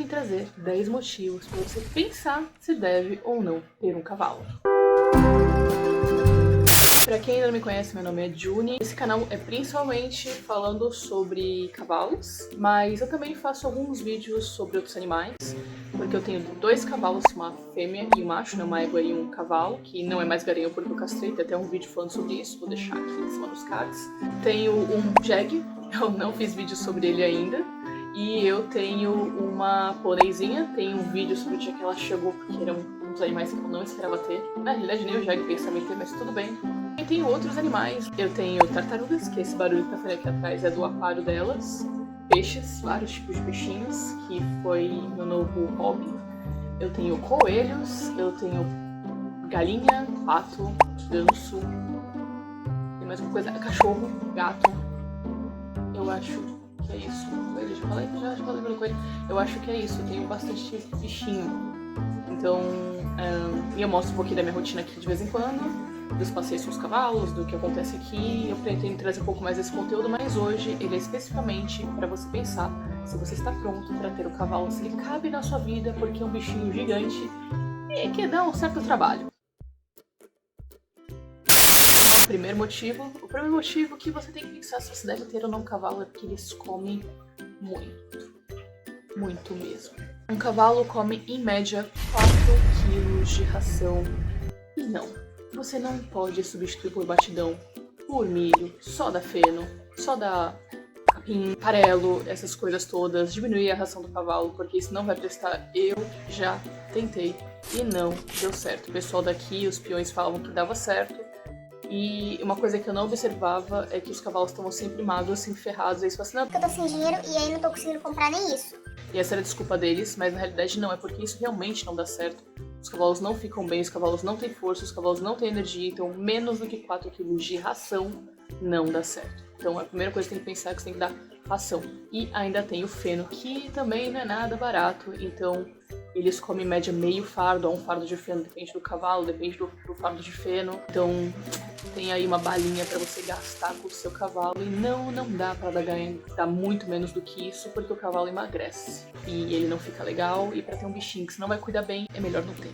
trazer 10 motivos para você pensar se deve ou não ter um cavalo. Pra quem ainda não me conhece, meu nome é Juni. Esse canal é principalmente falando sobre cavalos, mas eu também faço alguns vídeos sobre outros animais, porque eu tenho 2 cavalos, uma fêmea e um macho, né, uma égua e um cavalo, que não é mais garanhão porque eu castrei, tem até um vídeo falando sobre isso, vou deixar aqui em cima nos cards. Tenho um jegue, eu não fiz vídeo sobre ele ainda, e eu tenho uma pôneizinha, tem um vídeo sobre o dia que ela chegou, porque era um dos animais que eu não esperava ter. Na realidade nem o jegue pensava em ter, mas tudo bem. E tenho outros animais. Eu tenho tartarugas, que esse barulho que tá fazendo aqui atrás é do aquário delas. Peixes, vários tipos de peixinhos, que foi meu novo hobby. Eu tenho coelhos, eu tenho galinha, pato, ganso. Tem mais uma coisa, cachorro, gato. Eu acho que é isso. Coelho, já falei pelo coelho. Eu acho que é isso, eu tenho bastante bichinho. Então, eu mostro um pouquinho da minha rotina aqui de vez em quando, dos passeios com os cavalos, do que acontece aqui. Eu pretendo trazer um pouco mais desse conteúdo, mas hoje ele é especificamente para você pensar se você está pronto para ter o cavalo, se ele cabe na sua vida, porque é um bichinho gigante e que dá um certo trabalho. O primeiro motivo que você tem que pensar se você deve ter ou não um cavalo é porque eles comem muito mesmo. Um cavalo come em média 4 quilos de ração e não. Você não pode substituir por batidão, por milho, só da feno, só da capim, farelo, essas coisas todas, diminuir a ração do cavalo, porque isso não vai prestar. Eu já tentei e não deu certo. O pessoal daqui, os peões falavam que dava certo, e uma coisa que eu não observava é que os cavalos estavam sempre magros, sempre ferrados, aí eles falam assim, não, porque eu tô sem dinheiro e aí não tô conseguindo comprar nem isso. E essa era a desculpa deles, mas na realidade não, é porque isso realmente não dá certo. Os cavalos não ficam bem, os cavalos não têm força, os cavalos não têm energia, então menos do que 4 kg de ração não dá certo. Então a primeira coisa que você tem que pensar é que você tem que dar ração. E ainda tem o feno, que também não é nada barato, então eles comem em média meio fardo, ou um fardo de feno, depende do cavalo, depende do fardo de feno. Então tem aí uma balinha para você gastar com o seu cavalo e não dá para dar muito menos do que isso, porque o cavalo emagrece e ele não fica legal, e para ter um bichinho que você não vai cuidar bem, é melhor não ter.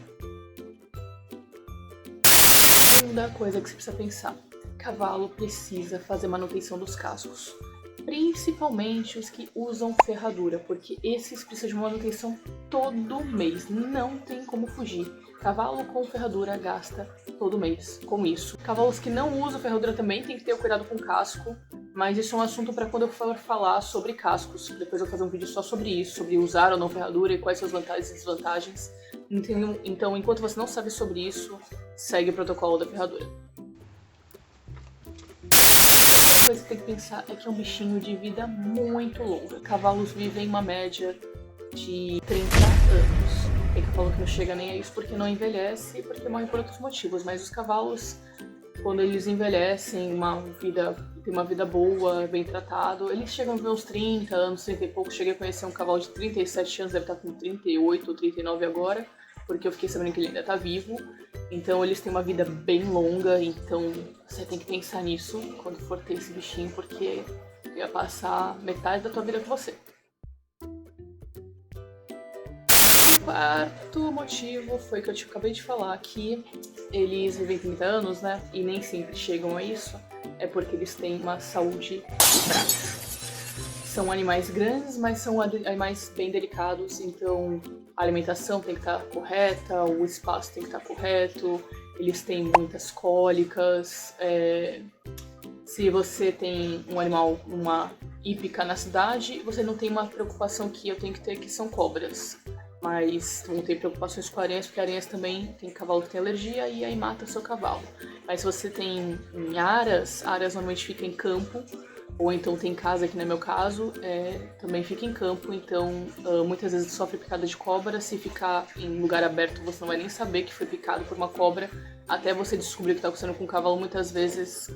Segunda coisa que você precisa pensar: cavalo precisa fazer manutenção dos cascos, principalmente os que usam ferradura, porque esses precisam de manutenção todo mês, não tem como fugir. Cavalo com ferradura gasta todo mês com isso. Cavalos que não usam ferradura também tem que ter cuidado com o casco, mas isso é um assunto para quando eu for falar sobre cascos. Depois eu vou fazer um vídeo só sobre isso, sobre usar ou não ferradura e quais são as vantagens e desvantagens. Então, enquanto você não sabe sobre isso, segue o protocolo da ferradura. A coisa que tem que pensar é que é um bichinho de vida muito longa. Cavalos vivem uma média de 30 anos. Tem cavalo que não chega nem a isso porque não envelhece e porque morre por outros motivos. Mas os cavalos, quando eles envelhecem, tem uma vida boa, bem tratado, eles chegam a ver uns 30 anos, 30 e pouco. Cheguei a conhecer um cavalo de 37 anos, deve estar com 38 ou 39 agora, porque eu fiquei sabendo que ele ainda está vivo. Então eles têm uma vida bem longa, então você tem que pensar nisso quando for ter esse bichinho, porque ele vai passar metade da tua vida com você. O quarto motivo foi que eu acabei de falar, que eles vivem 30 anos, né, e nem sempre chegam a isso, é porque eles têm uma saúde frágil. São animais grandes, mas são animais bem delicados, então a alimentação tem que estar correta, o espaço tem que estar correto, eles têm muitas cólicas. Se você tem um animal, uma hípica na cidade, você não tem uma preocupação que eu tenho que ter, que são cobras. Mas não tem preocupações com aranhas, porque aranhas também tem cavalo que tem alergia e aí mata o seu cavalo. Mas se você tem em aras normalmente ficam em campo, ou então tem casa, que não é meu caso, também fica em campo, então muitas vezes sofre picada de cobra. Se ficar em lugar aberto, você não vai nem saber que foi picado por uma cobra, até você descobrir o que está acontecendo com o cavalo, muitas vezes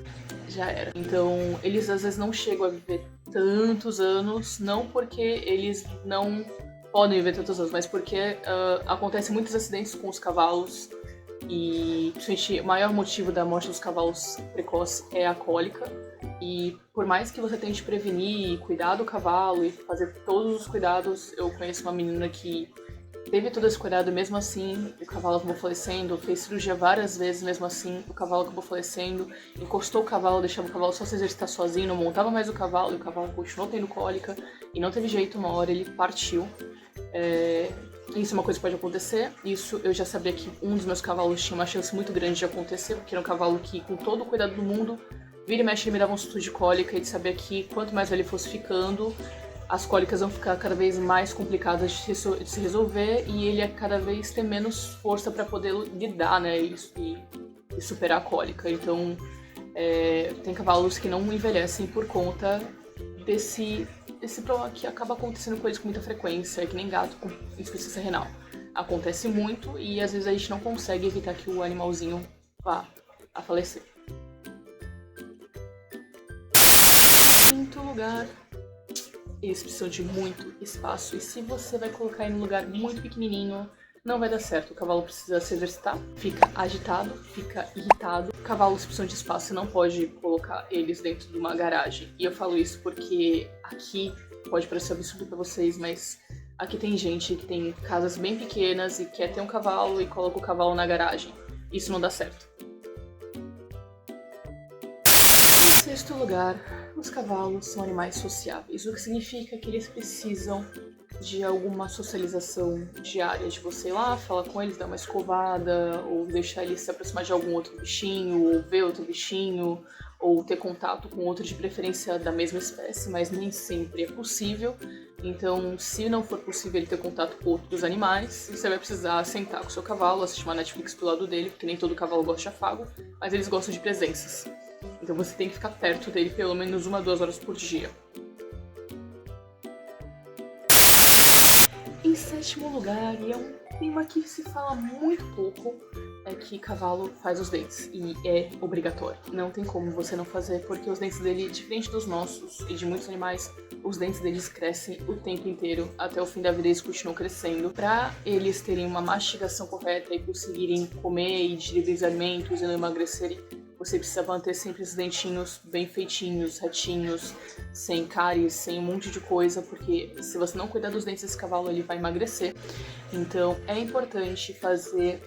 já era. Então eles às vezes não chegam a viver tantos anos, não porque eles não podem viver tantos anos, mas porque acontecem muitos acidentes com os cavalos, E principalmente o maior motivo da morte dos cavalos precoce é a cólica. E por mais que você tente prevenir e cuidar do cavalo e fazer todos os cuidados, eu conheço uma menina que teve todo esse cuidado, mesmo assim o cavalo acabou falecendo, fez cirurgia várias vezes, mesmo assim o cavalo acabou falecendo, encostou o cavalo, deixava o cavalo só se exercitar sozinho, não montava mais o cavalo e o cavalo continuou tendo cólica e não teve jeito, uma hora ele partiu. Isso é uma coisa que pode acontecer, isso eu já sabia que um dos meus cavalos tinha uma chance muito grande de acontecer, porque era um cavalo que, com todo o cuidado do mundo, vira e mexe ele me dava um susto de cólica e de saber que quanto mais velho ele fosse ficando, as cólicas vão ficar cada vez mais complicadas de se resolver e ele ia cada vez ter menos força para poder lidar, né, e superar a cólica. Então, tem cavalos que não envelhecem por conta desse problema que acaba acontecendo com eles com muita frequência, que nem gato com insuficiência renal. Acontece muito e às vezes a gente não consegue evitar que o animalzinho vá a falecer. Em quinto lugar, eles precisam de muito espaço e se você vai colocar ele num lugar muito pequenininho, não vai dar certo. O cavalo precisa se exercitar, fica agitado, fica irritado. Cavalos precisam de espaço, você não pode colocar eles dentro de uma garagem. E eu falo isso porque aqui pode parecer absurdo pra vocês, mas aqui tem gente que tem casas bem pequenas e quer ter um cavalo e coloca o cavalo na garagem. Isso não dá certo. Em sexto lugar, os cavalos são animais sociáveis, o que significa que eles precisam de alguma socialização diária, de você ir lá, falar com eles, dar uma escovada, ou deixar eles se aproximar de algum outro bichinho, ou ver outro bichinho, ou ter contato com outro de preferência da mesma espécie, mas nem sempre é possível. Então, se não for possível ele ter contato com outros animais, você vai precisar sentar com o seu cavalo, assistir uma Netflix do lado dele, porque nem todo cavalo gosta de afago, mas eles gostam de presenças. Então você tem que ficar perto dele pelo menos 1 a 2 horas por dia. Em sétimo lugar, e é um tema que se fala muito pouco, é que cavalo faz os dentes, e é obrigatório. Não tem como você não fazer, porque os dentes dele, diferente dos nossos e de muitos animais, os dentes deles crescem o tempo inteiro, até o fim da vida eles continuam crescendo. Para eles terem uma mastigação correta e conseguirem comer e digerir os alimentos e não emagrecerem, você precisa manter sempre os dentinhos bem feitinhos, retinhos, sem cáries, sem um monte de coisa, porque se você não cuidar dos dentes desse cavalo, ele vai emagrecer. Então é importante fazer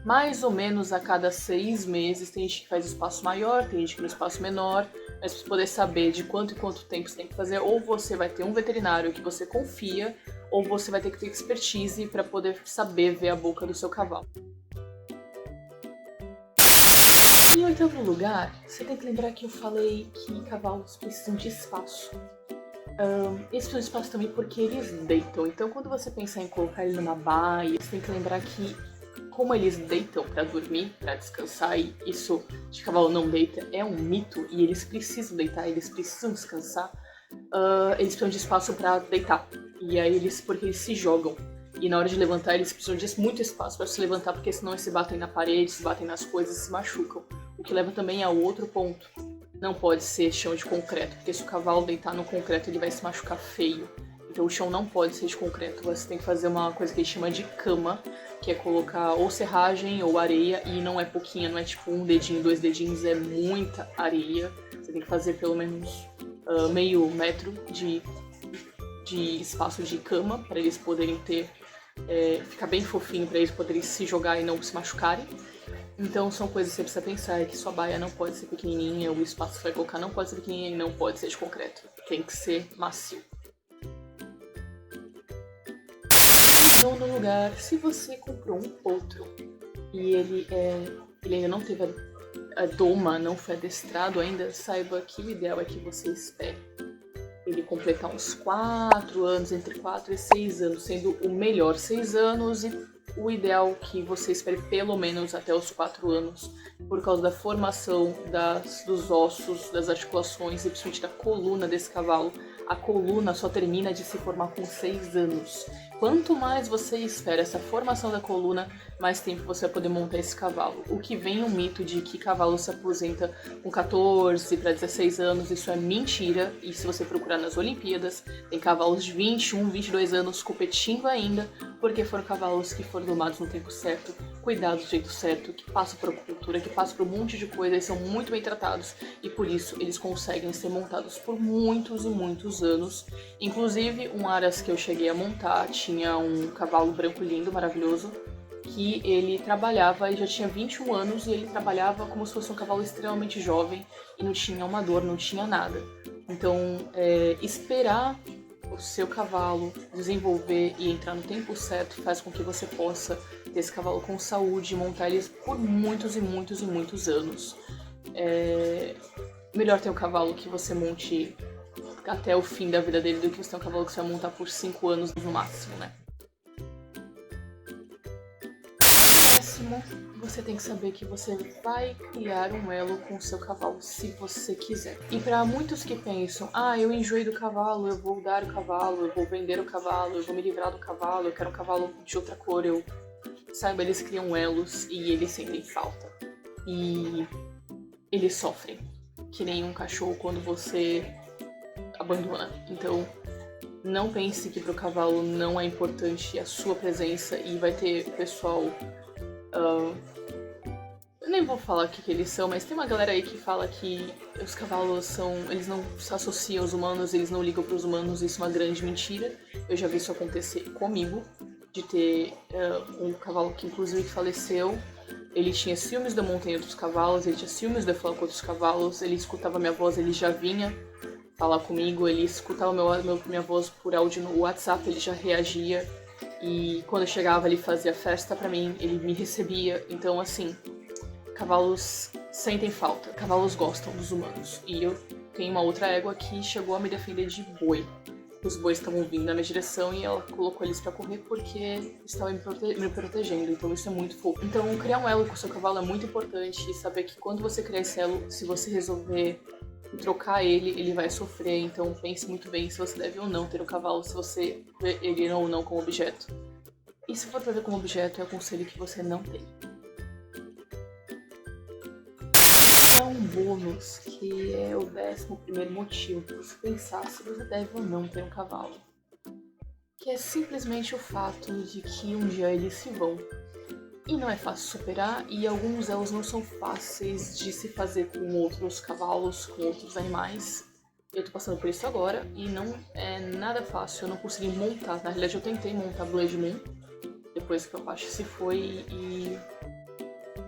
mais ou menos a cada 6 meses. Tem gente que faz espaço maior, tem gente que no espaço menor, mas para poder saber de quanto em quanto tempo você tem que fazer, ou você vai ter um veterinário que você confia, ou você vai ter que ter expertise para poder saber ver a boca do seu cavalo. Em oitavo lugar, você tem que lembrar que eu falei que cavalos precisam de espaço. Eles precisam de espaço também porque eles deitam. Então, quando você pensar em colocar ele numa baia, você tem que lembrar que, como eles deitam para dormir, para descansar, e isso de cavalo não deita é um mito, e eles precisam deitar, eles precisam descansar, eles precisam de espaço para deitar. E aí porque eles se jogam. E na hora de levantar, eles precisam de muito espaço para se levantar, porque senão eles se batem na parede, se batem nas coisas e se machucam. O que leva também ao outro ponto. Não pode ser chão de concreto, porque se o cavalo deitar no concreto, ele vai se machucar feio. Então o chão não pode ser de concreto. Você tem que fazer uma coisa que a gente chama de cama, que é colocar ou serragem ou areia, e não é pouquinha, não é tipo 1 dedinho, 2 dedinhos, é muita areia. Você tem que fazer pelo menos meio metro de espaço de cama, para eles poderem ter ficar bem fofinho, para eles poderem se jogar e não se machucarem. Então são coisas que você precisa pensar, é que sua baia não pode ser pequenininha, o espaço que você vai colocar não pode ser pequenininho e não pode ser de concreto, tem que ser macio. Em nono lugar, se você comprou um potro e ele ainda não teve a doma, não foi adestrado ainda, saiba que o ideal é que você espere ele completar uns 4 anos, entre 4 e 6 anos, sendo o melhor 6 anos, e o ideal que você espere pelo menos até os 4 anos, por causa da formação dos ossos, das articulações e principalmente da coluna desse cavalo. A coluna só termina de se formar com 6 anos. Quanto mais você espera essa formação da coluna, mais tempo você vai poder montar esse cavalo. O que vem um mito de que cavalo se aposenta com 14 para 16 anos, isso é mentira. E se você procurar nas Olimpíadas, tem cavalos de 21, 22 anos competindo ainda, porque foram cavalos que foram domados no tempo certo, cuidado do jeito certo, que passam por cultura, que passam por um monte de coisa, eles são muito bem tratados e por isso eles conseguem ser montados por muitos e muitos anos. Inclusive, um aras que eu cheguei a montar tinha um cavalo branco lindo, maravilhoso, que ele trabalhava, ele já tinha 21 anos e ele trabalhava como se fosse um cavalo extremamente jovem e não tinha uma dor, não tinha nada. Então, esperar o seu cavalo desenvolver e entrar no tempo certo faz com que você possa ter esse cavalo com saúde e montar eles por muitos e muitos e muitos anos. Melhor ter um cavalo que você monte até o fim da vida dele do que você ter um cavalo que você vai montar por 5 anos no máximo, né? Você tem que saber que você vai criar um elo com o seu cavalo se você quiser. E para muitos que pensam, eu enjoei do cavalo, eu vou dar o cavalo, eu vou vender o cavalo, eu vou me livrar do cavalo, eu quero um cavalo de outra cor, saiba, eles criam elos e eles sentem falta. E eles sofrem, que nem um cachorro quando você abandona. Então, não pense que pro cavalo não é importante a sua presença e vai ter pessoal... eu nem vou falar o que eles são, mas tem uma galera aí que fala que os cavalos eles não se associam aos humanos, eles não ligam pros humanos, isso é uma grande mentira. Eu já vi isso acontecer comigo, de ter um cavalo que inclusive faleceu. Ele tinha ciúmes da montanha dos cavalos, ele tinha ciúmes de eu falar com outros cavalos, ele escutava minha voz, ele já vinha falar comigo, ele escutava minha voz por áudio no WhatsApp, ele já reagia. E quando eu chegava, ele fazia festa pra mim, ele me recebia. Então, assim, cavalos sentem falta, cavalos gostam dos humanos. E eu tenho uma outra égua que chegou a me defender de boi. Os bois estavam vindo na minha direção e ela colocou eles pra correr porque estava me protegendo. Então isso é muito fofo. Então criar um elo com o seu cavalo é muito importante. E saber que quando você criar esse elo, se você resolver trocar ele vai sofrer. Então pense muito bem se você deve ou não ter um cavalo, se você vê ele ou não como objeto. E se for pra ver como objeto, eu aconselho que você não tenha. Um bônus, que é o 11º motivo para você pensar se você deve ou não ter um cavalo, que é simplesmente o fato de que um dia eles se vão. E não é fácil superar, e alguns elos não são fáceis de se fazer com outros cavalos, com outros animais. Eu tô passando por isso agora, e não é nada fácil, eu não consegui montar. Na realidade eu tentei montar Blood Moon, depois que o Apache se foi, e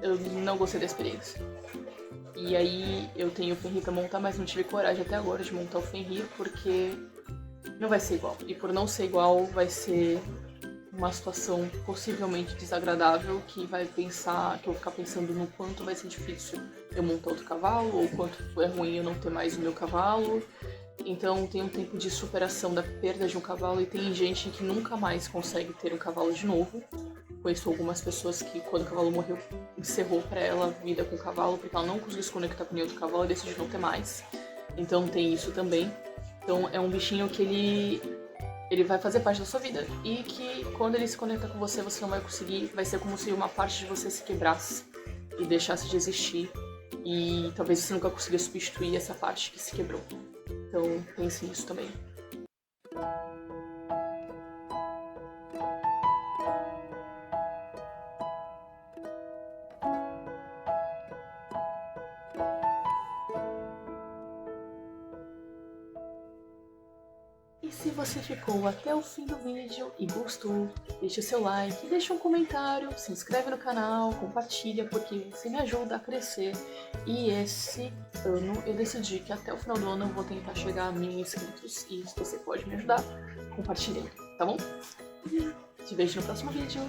eu não gostei da experiência. E aí eu tenho o Fenrir pra montar, mas não tive coragem até agora de montar o Fenrir, porque não vai ser igual. E por não ser igual, vai ser uma situação possivelmente desagradável, que eu vou ficar pensando no quanto vai ser difícil eu montar outro cavalo, ou quanto é ruim eu não ter mais o meu cavalo. Então tem um tempo de superação da perda de um cavalo, e tem gente que nunca mais consegue ter um cavalo de novo. Conheço algumas pessoas que, quando o cavalo morreu, encerrou pra ela a vida com o cavalo, porque ela não conseguiu se conectar com nenhum outro cavalo e decidiu não ter mais. Então tem isso também. Então é um bichinho que ele vai fazer parte da sua vida. E que quando ele se conectar com você, você não vai conseguir. Vai ser como se uma parte de você se quebrasse e deixasse de existir. E talvez você nunca consiga substituir essa parte que se quebrou. Então pense nisso também. E se você ficou até o fim do vídeo e gostou, deixa seu like, deixa um comentário, se inscreve no canal, compartilha, porque você me ajuda a crescer. E esse ano eu decidi que até o final do ano eu vou tentar chegar a 1000 inscritos. E se você pode me ajudar, compartilhando, tá bom? Te vejo no próximo vídeo.